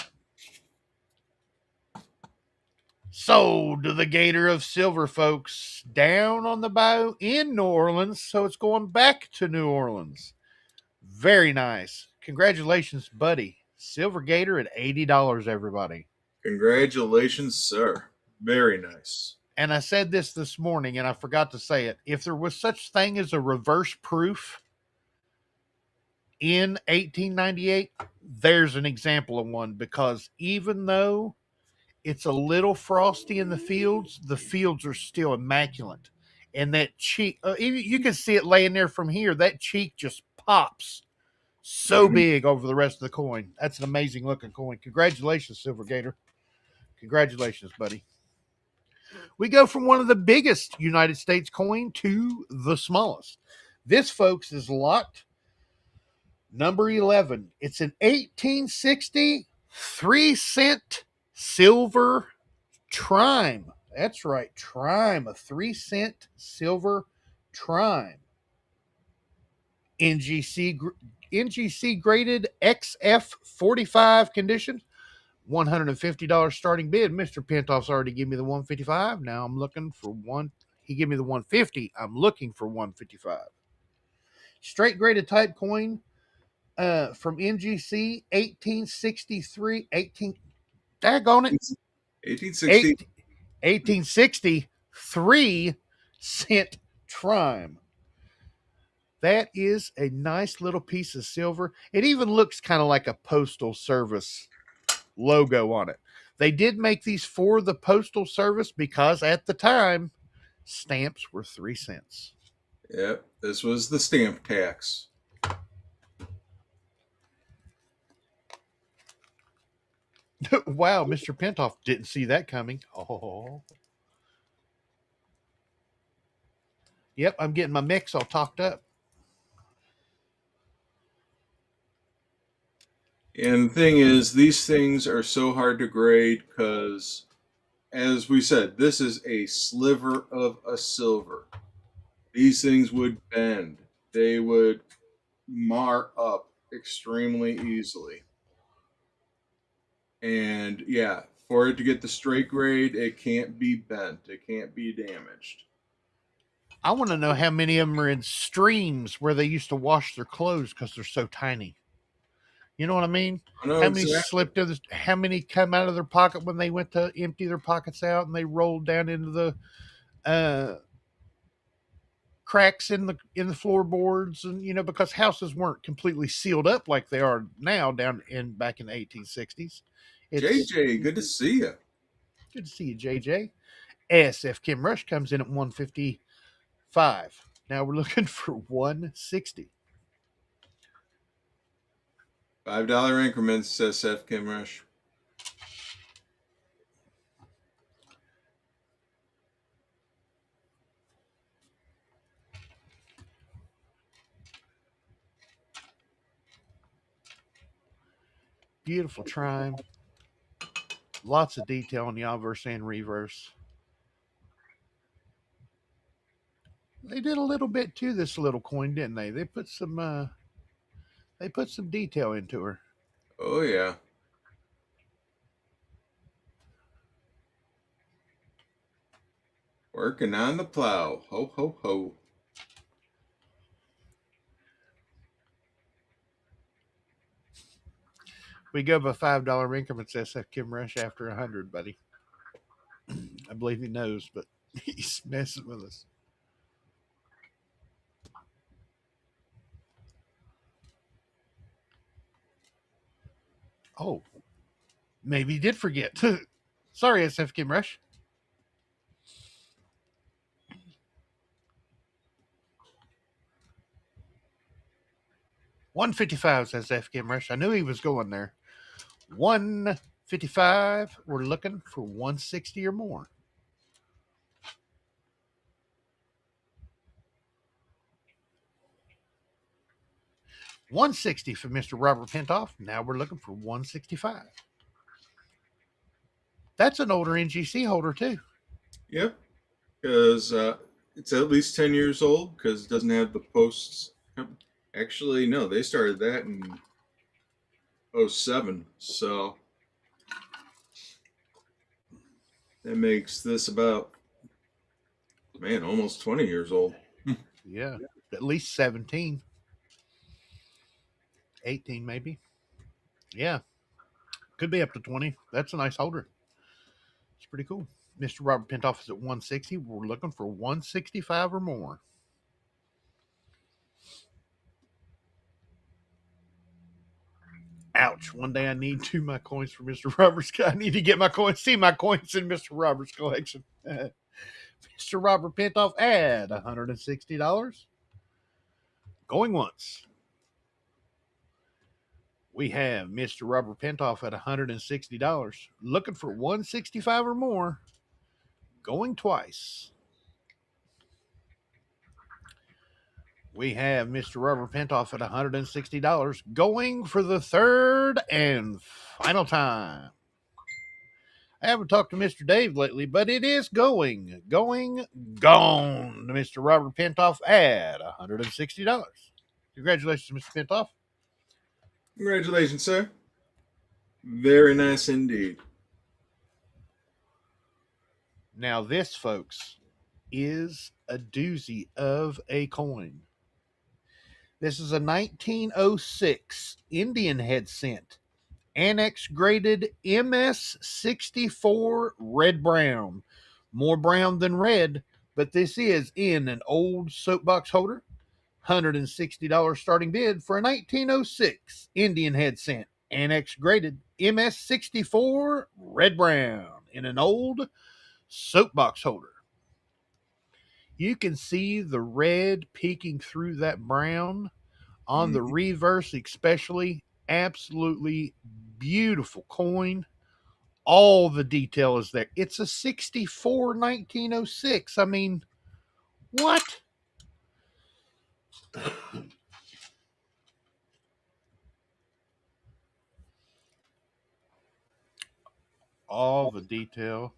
Sold to the Gator of Silver, folks. Down on the bow in New Orleans. So it's going back to New Orleans. Very nice. Congratulations, buddy. Silver Gator at $80, everybody. Congratulations, sir. Very nice. And I said this morning, and I forgot to say it. If there was such thing as a reverse proof in 1898, there's an example of one, because even though it's a little frosty in the fields are still immaculate. And that cheek, you can see it laying there from here. That cheek just pops so Mm-hmm. big over the rest of the coin. That's an amazing looking coin. Congratulations, Silver Gator. Congratulations, buddy. We go from one of the biggest United States coin to the smallest. This, folks, is lot number 11. It's an 1860 3-cent silver trime. That's right, trime, a 3-cent silver trime. NGC graded XF45 condition. $150 starting bid. Mr. Pentoff's already given me the 155. Now I'm looking for one. He gave me the 150. I'm looking for 155. Straight graded type coin from NGC 1863. 18. Daggone it. 1860. 1863 cent trime. That is a nice little piece of silver. It even looks kind of like a postal service logo on it. They did make these for the postal service because at the time stamps were 3 cents. Yep, this was the stamp tax. Wow, Mr. Pentoff didn't see that coming. Oh. Yep, I'm getting my mix all talked up. And the thing is, these things are so hard to grade because, as we said, this is a sliver of a silver. These things would bend. They would mar up extremely easily. And yeah, for it to get the straight grade, it can't be bent, it can't be damaged. I want to know how many of them are in streams where they used to wash their clothes because they're so tiny. You know what I mean? I know How many exactly. slipped to the, how many come out of their pocket when they went to empty their pockets out and they rolled down into the uh, cracks in the floorboards, and because houses weren't completely sealed up like they are now down in back in the 1860s. It's JJ, good to see you. good to see you, JJ. ASF Kim Rush comes in at 155. Now we're looking for 160. $5 increments, says Seth Kimrush. Beautiful trime. Lots of detail on the obverse and reverse. They did a little bit to this little coin, didn't they? They put some detail into her. Oh, yeah. Working on the plow. Ho, ho, ho. We go by $5 increments, SF Kim Rush, after 100, buddy. I believe he knows, but he's messing with us. Oh, maybe he did forget. Sorry, SF Kim Rush. 155, says F. Kim Rush. I knew he was going there. 155. We're looking for 160 or more. 160 for Mr. Robert Pentoff. Now we're looking for 165. That's an older NGC holder, too. Yep. Because it's at least 10 years old because it doesn't have the posts. Actually, no, they started that in '07. So that makes this about, man, almost 20 years old. Yeah. At least 17, 18 maybe. Yeah. Could be up to 20. That's a nice holder. It's pretty cool. Mr. Robert Pentoff is at 160. We're looking for 165 or more. Ouch. One day I need my coins for Mr. Roberts. I need to get my coins, see my coins in Mr. Roberts' collection. Mr. Robert Pentoff at $160. Going once. We have Mr. Robert Pentoff at $160. Looking for 165 or more. Going twice. We have Mr. Robert Pentoff at $160. Going for the third and final time. I haven't talked to Mr. Dave lately, but it is gone to Mr. Robert Pentoff at $160. Congratulations, Mr. Pentoff. Congratulations, sir. Very nice indeed. Now, this, folks, is a doozy of a coin. This is a 1906 Indian head cent, annex graded MS64 red brown. More brown than red, but this is in an old soapbox holder. $160 starting bid for a 1906 Indian head cent, annex graded MS64 red brown in an old soapbox holder. You can see the red peeking through that brown on the Mhm. reverse, especially. Absolutely beautiful coin. All the detail is there. It's a 64 1906. I mean, what? All the detail.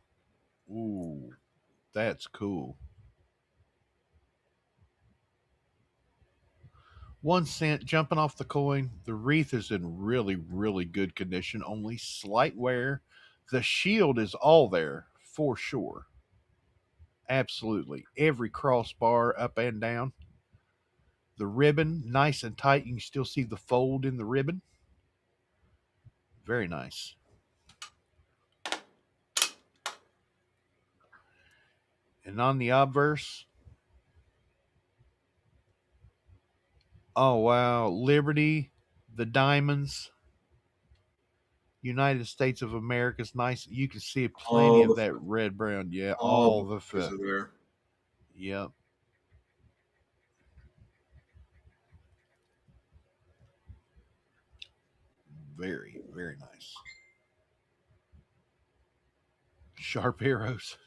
Ooh, that's cool. 1 cent jumping off the coin. The wreath is in really, really good condition, only slight wear. The shield is all there for sure. Absolutely. Every crossbar up and down. The ribbon, nice and tight. You can still see the fold in the ribbon. Very nice. And on the obverse, oh wow, Liberty, the diamonds, United States of America's nice. You can see plenty All of the that red brown. Yeah, all the all the feathers are there. Yep. Very, very nice. Sharp arrows.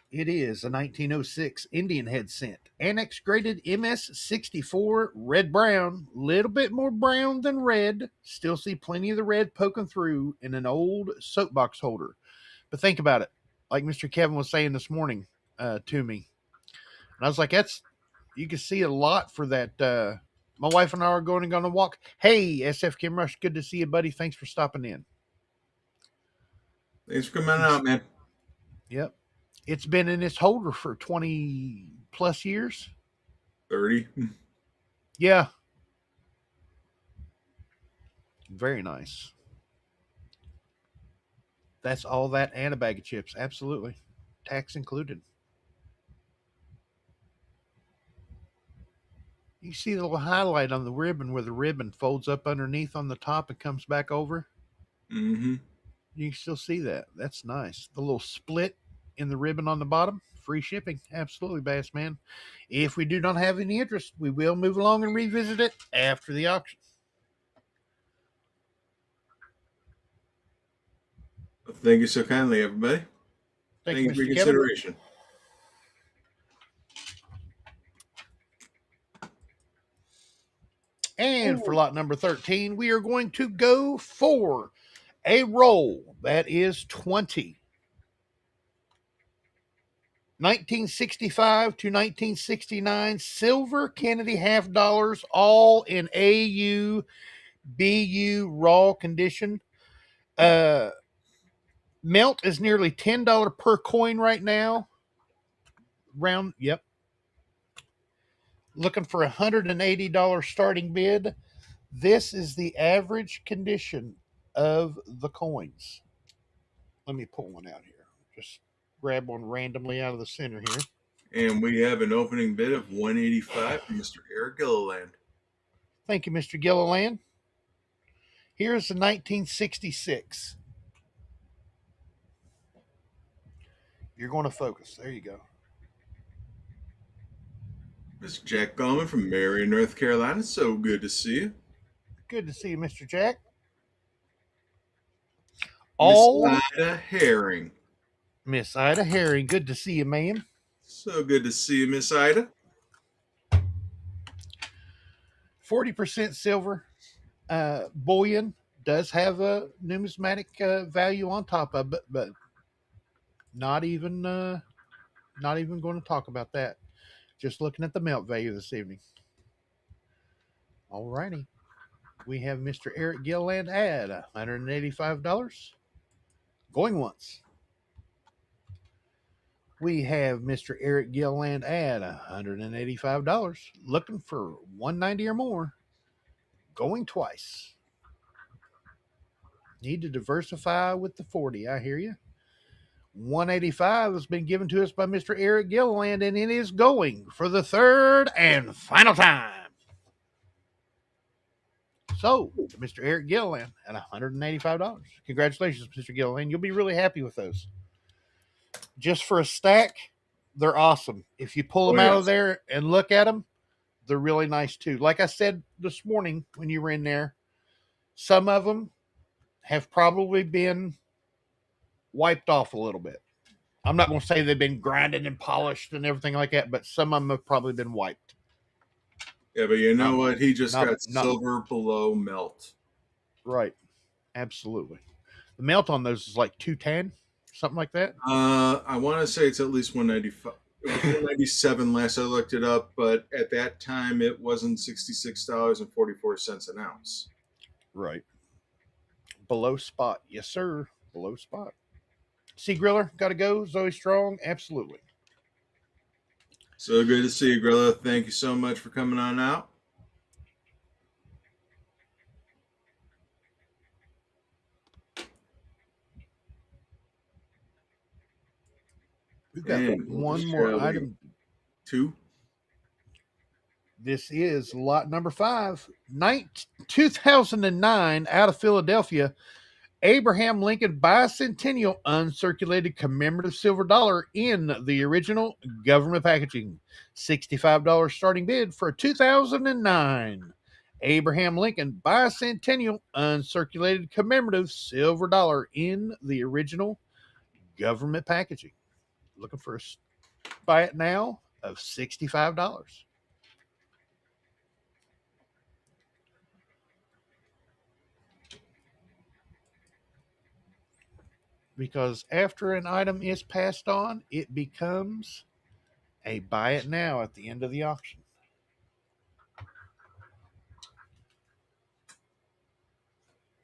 It is a 1906 Indian head cent. Annex graded MS64 red brown. Little bit more brown than red. Still see plenty of the red poking through in an old soapbox holder. But think about it. Like Mr. Kevin was saying this morning to me. And I was like, that's, you can see a lot for that. My wife and I are going on a walk. Hey, SF Kim Rush, good to see you, buddy. Thanks for stopping in. Thanks for coming out, man. Yep. It's been in its holder for 20 plus years. 30. Yeah. Very nice. That's all that and a bag of chips. Absolutely. Tax included. You see the little highlight on the ribbon where the ribbon folds up underneath on the top and comes back over? Mm-hmm. You can still see that. That's nice. The little split in the ribbon on the bottom, free shipping. Absolutely, Bass Man. If we do not have any interest, we will move along and revisit it after the auction. Thank you so kindly, everybody. Thank Thank you, you for your Mr. Kevin. consideration. And for lot number 13, we are going to go for a roll that is 20. 1965 to 1969 silver Kennedy half dollars, all in AU BU raw condition. Melt is nearly $10 per coin right now. Round, yep. Looking for a $180 starting bid. This is the average condition of the coins. Let me pull one out here. Just grab one randomly out of the center here. And we have an opening bid of 185 from Mr. Eric Gilliland. Thank you, Mr. Gilliland. Here's the 1966. You're going to focus. There you go. Mr. Jack Bowman from Marion, North Carolina. So good to see you. Good to see you, Mr. Jack. Miss All Ida Herring. Miss Ida Herring. Good to see you, ma'am. So good to see you, Miss Ida. 40% silver. Bullion does have a numismatic value on top of it, but not even going to talk about that. Just looking at the melt value this evening. All righty. We have Mr. Eric Gilland at $185. Going once. We have Mr. Eric Gilland at $185. Looking for $190 or more. Going twice. Need to diversify with the 40. I hear you. 185 has been given to us by Mr. Eric Gilland, and it is going for the third and final time. So, Mr. Eric Gilland at $185. Congratulations, Mr. Gilland. You'll be really happy with those. Just for a stack, they're awesome. If you pull them out of there and look at them, they're really nice too. Like I said this morning when you were in there, some of them have probably been wiped off a little bit. I'm not going to say they've been grinded and polished and everything like that, but some of them have probably been wiped. Yeah, but you know what? He just got silver below melt. Right. Absolutely. The melt on those is like 210, something like that. I want to say it's at least 195. It was 197 last I looked it up, but at that time it wasn't $66.44 an ounce. Right. Below spot. Yes, sir. Below spot. Sea Griller, got to go. Zoe Strong, absolutely. So good to see you, Grilla. Thank you so much for coming on out. We've got And one more shall we item. two? This is lot number 5, 2009, out of Philadelphia. Abraham Lincoln Bicentennial Uncirculated Commemorative Silver Dollar in the original government packaging. $65 starting bid for a 2009 Abraham Lincoln Bicentennial Uncirculated Commemorative Silver Dollar in the original government packaging. Looking for a buy it now of $65. Because after an item is passed on, it becomes a buy it now at the end of the auction.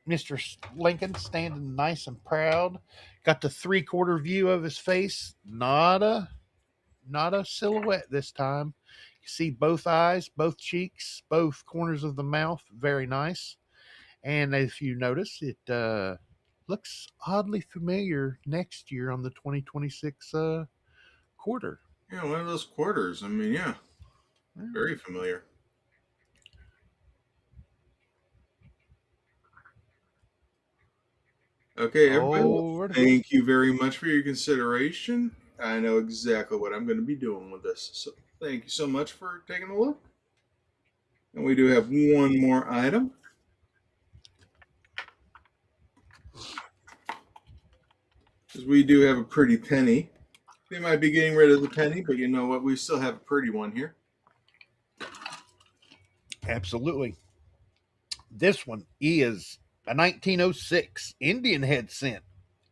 Mr. Lincoln standing nice and proud. Got the 3/4 view of his face. Not a silhouette this time. You see both eyes, both cheeks, both corners of the mouth. Very nice. And if you notice, it looks oddly familiar next year on the 2026 quarter. Yeah, one of those quarters. I mean, yeah, Yeah. very familiar. Okay, everybody. Well, Oh, thank you very much for your consideration. I know exactly what I'm going to be doing with this. So thank you so much for taking a look. And we do have one more item. Because we do have a pretty penny. They might be getting rid of the penny, but you know what? We still have a pretty one here. absolutely. This one is a 1906 Indian head cent.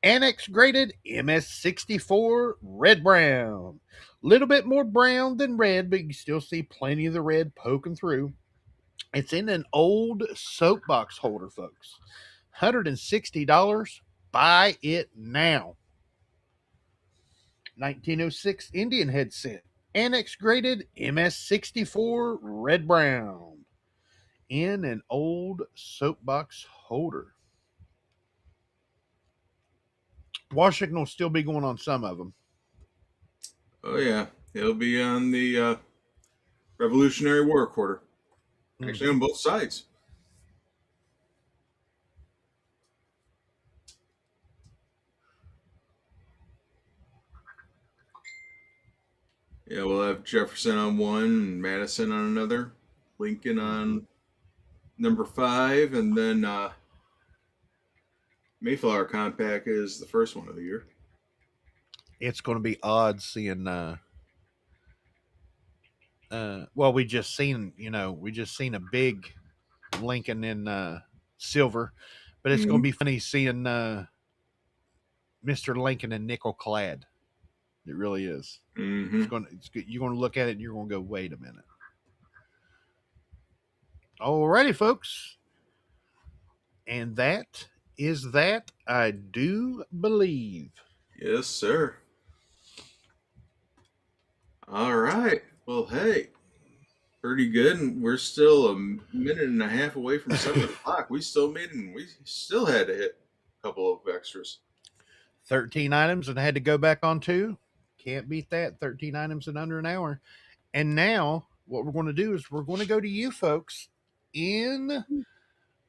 Annex graded MS64 red brown. Little bit more brown than red, but you still see plenty of the red poking through. It's in an old soapbox holder, folks. $160. Buy it now. 1906 Indian head cent. Annex graded MS64 red brown. In an old soapbox holder. Washington will still be going on some of them. Oh, yeah. It'll be on the Revolutionary War quarter. Actually, Mm-hmm. on both sides. Yeah, we'll have Jefferson on one, and Madison on another, Lincoln Mm-hmm. on number 5, and then Mayflower Compact is the first one of the year. It's going to be odd seeing. Well, we just seen a big Lincoln in silver, but it's going Mm-hmm. to be funny seeing Mr. Lincoln in nickel clad. It really is. Mm-hmm. You're going to look at it and you're going to go, wait a minute. Alrighty, folks. And that is that, I do believe. Yes, sir. All right. Well, hey, pretty good. And we're still a minute and a half away from 7 o'clock. We still made it, and we still had to hit a couple of extras. 13 items and had to go back on 2. Can't beat that. 13 items in under an hour. And now what we're going to do is we're going to go to you folks in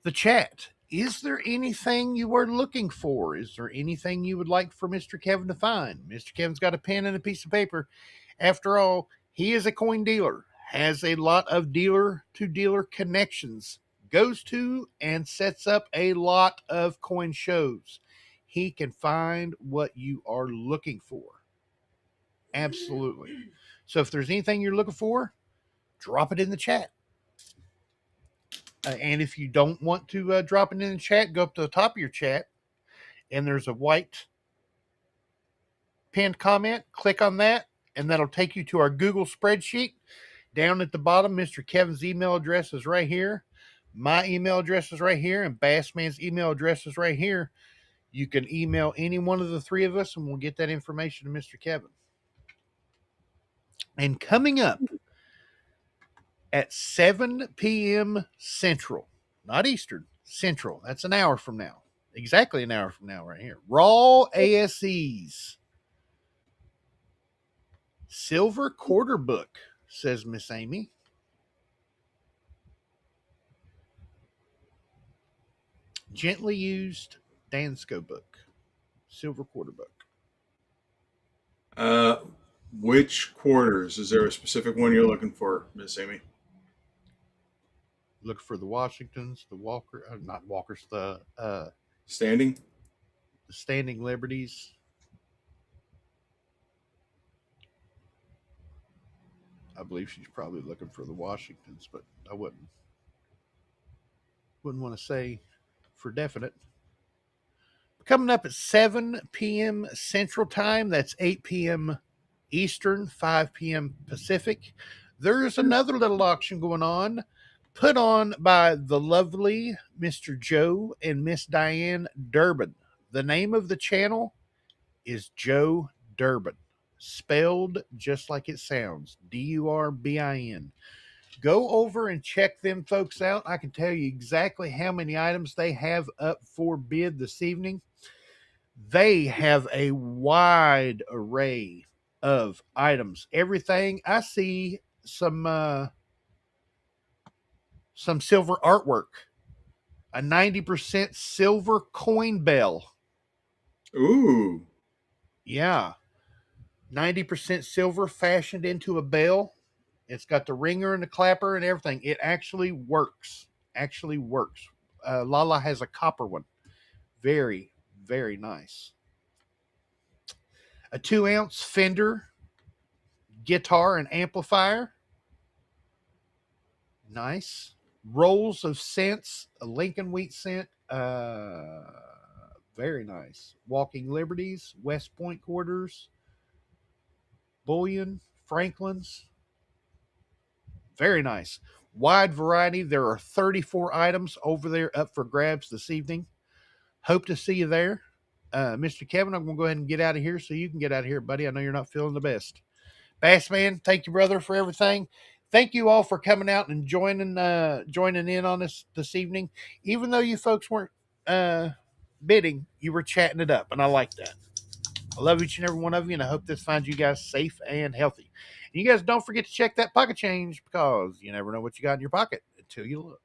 the chat. Is there anything you are looking for? Is there anything you would like for Mr. Kevin to find? Mr. Kevin's got a pen and a piece of paper. After all, he is a coin dealer, has a lot of dealer to dealer connections, goes to and sets up a lot of coin shows. He can find what you are looking for. Absolutely. So if there's anything you're looking for, drop it in the chat. And if you don't want to drop it in the chat, go up to the top of your chat, and there's a white pinned comment, click on that, and that'll take you to our Google spreadsheet. Down at the bottom, Mr. Kevin's email address is right here. My email address is right here, and Bassman's email address is right here. You can email any one of the three of us, and we'll get that information to Mr. Kevin. And coming up at 7 p.m. Central, not Eastern, Central. That's an hour from now. Exactly an hour from now, right here. Raw ASEs. Silver quarter book, says Miss Amy. Gently used Dansko book. Silver quarter book. Which quarters? Is there a specific one you're looking for, Miss Amy? Look for the Washingtons, the Walker, not Walkers, Standing? the Standing Liberties. I believe she's probably looking for the Washingtons, but I wouldn't want to say for definite. Coming up at 7 p.m. Central Time, that's 8 p.m. Eastern, 5 p.m. Pacific. There's another little auction going on, put on by the lovely Mr. Joe and Miss Diane Durbin. The name of the channel is Joe Durbin, spelled just like it sounds, Durbin. Go over and check them folks out. I can tell you exactly how many items they have up for bid this evening. They have a wide array of items. Everything I see, some silver artwork, a 90% silver coin bell. Ooh. Yeah, 90% silver fashioned into a bell. It's got the ringer and the clapper and everything. It actually works. Actually works. Lala has a copper one. Very, very nice. A 2-ounce Fender guitar and amplifier. Nice. Rolls of scents, a Lincoln wheat scent. Very nice. Walking Liberties, West Point quarters, Bullion, Franklin's. Very nice. Wide variety. There are 34 items over there up for grabs this evening. Hope to see you there. Mr. Kevin, I'm going to go ahead and get out of here so you can get out of here, buddy. I know you're not feeling the best. Bassman, thank you, brother, for everything. Thank you all for coming out and joining in on this evening. Even though you folks weren't bidding, you were chatting it up, and I like that. I love each and every one of you, and I hope this finds you guys safe and healthy. And you guys don't forget to check that pocket change because you never know what you got in your pocket until you look.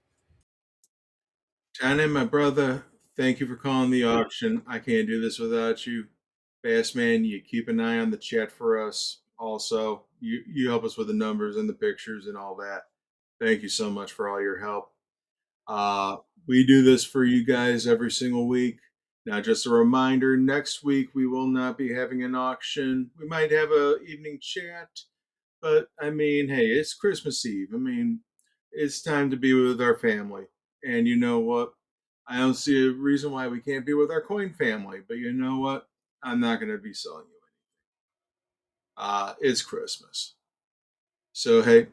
Tana, my brother, thank you for calling the auction. I can't do this without you. Bassman, you keep an eye on the chat for us. Also, you help us with the numbers and the pictures and all that. Thank you so much for all your help. Uh, we do this for you guys every single week. Now, just a reminder, next week we will not be having an auction. We might have a evening chat, but I mean, hey, it's Christmas Eve. I mean, it's time to be with our family. And you know what? I don't see a reason why we can't be with our coin family. But you know what? I'm not going to be selling you anything. It's Christmas. So, hey,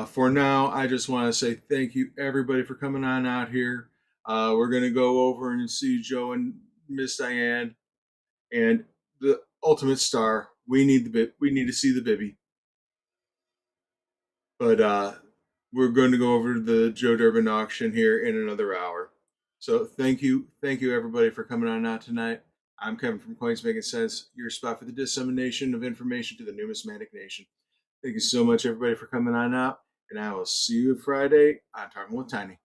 for now, I just want to say thank you, everybody, for coming on out here. We're going to go over and see Joe and Miss Diane and the ultimate star. We need the bit. We need to see the Bibby. But we're going to go over to the Joe Durbin auction here in another hour. So thank you, everybody, for coming on out tonight. I'm Kevin from Coins Making Sense, your spot for the dissemination of information to the numismatic nation. Thank you so much, everybody, for coming on out, and I will see you Friday on Talking with Tiny.